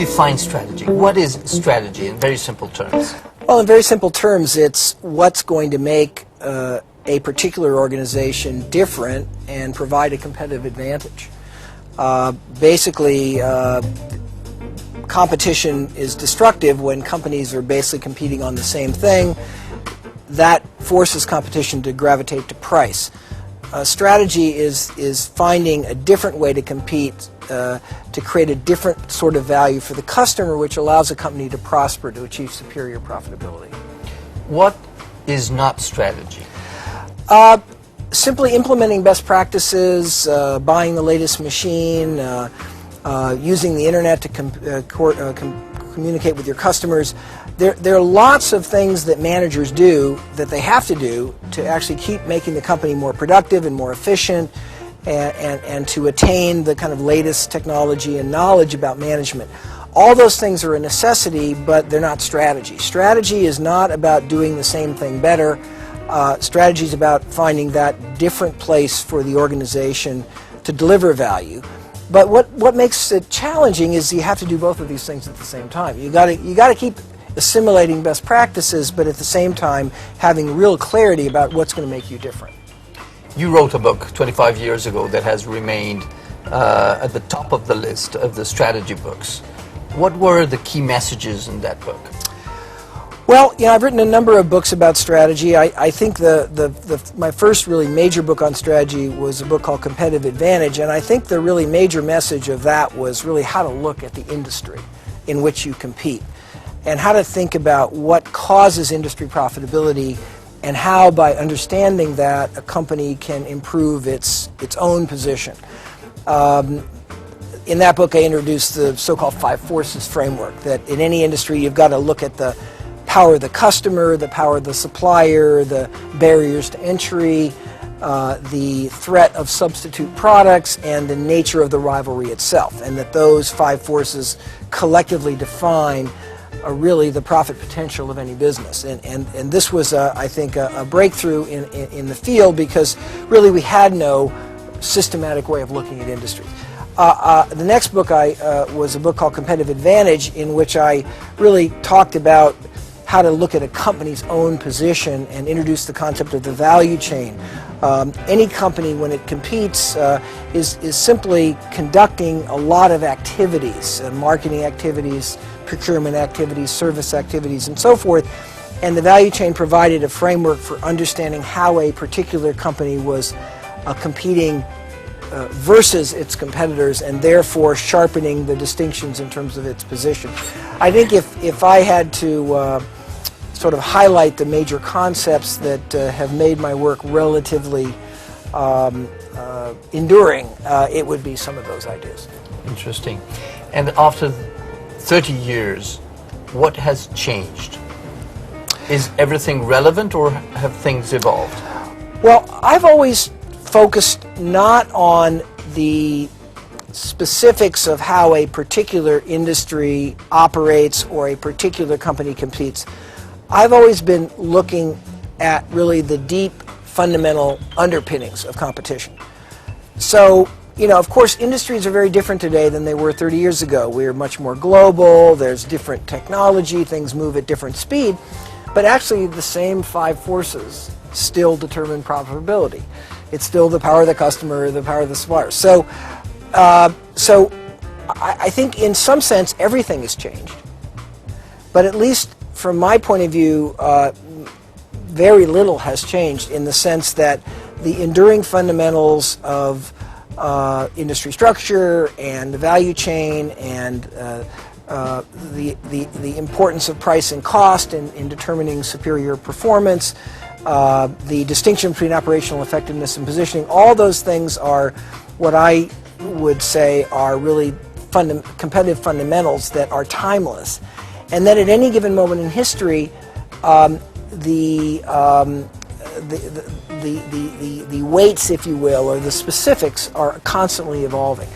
define strategy? What is strategy in very simple terms? Well, in very simple terms, it's what's going to make a particular organization different and provide a competitive advantage. Basically, competition is destructive when companies are basically competing on the same thing. That forces competition to gravitate to price. Strategy is finding a different way to compete to create a different sort of value for the customer, which allows a company to prosper, to achieve superior profitability. What is not strategy? Simply implementing best practices, buying the latest machine, using the internet to communicate with your customers. There are lots of things that managers do that they have to do to actually keep making the company more productive and more efficient and to attain the kind of latest technology and knowledge about management. All those things are a necessity, but they're not strategy. Strategy is not about doing the same thing better. Strategy is about finding that different place for the organization to deliver value. But what makes it challenging is you have to do both of these things at the same time. You got to keep assimilating best practices, but at the same time having real clarity about what's going to make you different. You wrote a book 25 years ago that has remained at the top of the list of the strategy books. What were the key messages in that book? Well, I've written a number of books about strategy. I think my first really major book on strategy was a book called Competitive Advantage, and I think the really major message of that was really how to look at the industry in which you compete and how to think about what causes industry profitability and how, by understanding that, a company can improve its own position. In that book, I introduced the so-called 5 forces framework, that in any industry you've got to look at the power of the customer, the power of the supplier, the barriers to entry, the threat of substitute products, and the nature of the rivalry itself, and that those 5 forces collectively define really the profit potential of any business. And this was, I think, a breakthrough in the field, because really we had no systematic way of looking at industries. The next book was a book called Competitive Advantage, in which I really talked about how to look at a company's own position and introduce the concept of the value chain. Any company, when it competes, is simply conducting a lot of activities, marketing activities, procurement activities, service activities, and so forth. And the value chain provided a framework for understanding how a particular company was competing versus its competitors, and therefore sharpening the distinctions in terms of its position. I think if I had to sort of highlight the major concepts that have made my work relatively enduring, it would be some of those ideas. Interesting. And after 30 years, what has changed? Is everything relevant, or have things evolved? Well, I've always focused not on the specifics of how a particular industry operates or a particular company competes. I've always been looking at really the deep fundamental underpinnings of competition. So, of course, industries are very different today than they were 30 years ago. We're much more global, there's different technology, things move at different speed, but actually the same 5 forces still determine profitability. It's still the power of the customer, the power of the supplier. So I think in some sense everything has changed, but at least from my point of view, very little has changed, in the sense that the enduring fundamentals of industry structure and the value chain and the importance of price and cost in determining superior performance, the distinction between operational effectiveness and positioning, all those things are what I would say are really competitive fundamentals that are timeless. And that at any given moment in history, the weights, if you will, or the specifics are constantly evolving.